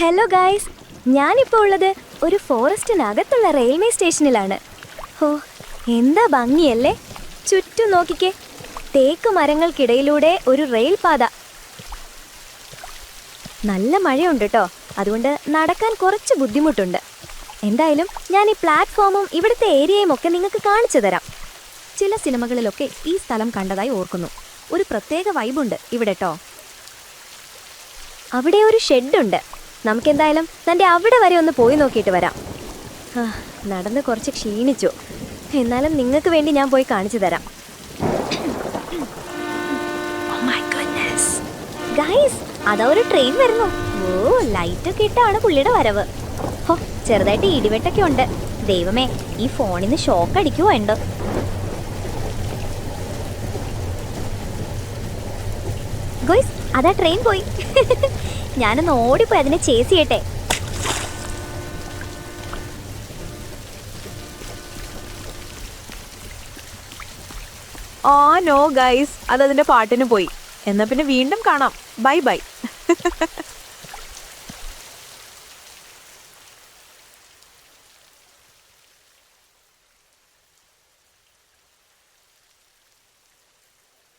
Hello guys, ഞാനിപ്പോൾ ഉള്ളത് ഒരു ഫോറസ്റ്റിനകത്തുള്ള റെയിൽവേ സ്റ്റേഷനിലാണ്. ഓ, എന്താ ഭംഗിയല്ലേ! ചുറ്റും നോക്കിക്കേ, തേക്ക് മരങ്ങൾക്കിടയിലൂടെ ഒരു റെയിൽ പാത. നല്ല മഴയുണ്ട് കേട്ടോ, അതുകൊണ്ട് നടക്കാൻ കുറച്ച് ബുദ്ധിമുട്ടുണ്ട്. എന്തായാലും ഞാൻ ഈ പ്ലാറ്റ്ഫോമും ഇവിടുത്തെ ഏരിയയും ഒക്കെ നിങ്ങൾക്ക് കാണിച്ചു തരാം. ചില സിനിമകളിലൊക്കെ ഈ സ്ഥലം കണ്ടതായി ഓർക്കുന്നു. ഒരു പ്രത്യേക വൈബുണ്ട് ഇവിടെ കേട്ടോ. അവിടെ ഒരു ഷെഡുണ്ട്. നമുക്കെന്തായാലും തൻ്റെ അവിടെ വരെ ഒന്ന് പോയി നോക്കിയിട്ട് വരാം. നടന്ന് കുറച്ച് ക്ഷീണിച്ചു, എന്നാലും നിങ്ങൾക്ക് വേണ്ടി ഞാൻ പോയി കാണിച്ചു തരാം. ഗൈസ്, അതാ ഒരു ട്രെയിൻ വരുന്നു. ഓ, ലൈറ്റൊക്കെ ഇട്ടാണ് പുള്ളിയുടെ വരവ്. ഹോ, ചെറുതായിട്ട് ഇടിവെട്ടൊക്കെ ഉണ്ട്. ദൈവമേ, ഈ ഫോണിന്ന് ഷോക്ക് അടിക്കുവോ ഉണ്ട്. ഗോയ്സ്, അതാ ട്രെയിൻ പോയി. ഞാനൊന്ന് ഓടിപ്പോയി അതിനെ ചേസ് ചെയ്യട്ടെ. നോ ഗൈസ്, അതതിന്റെ പാട്ടിന് പോയി. എന്നാ പിന്നെ വീണ്ടും കാണാം. Bye bye.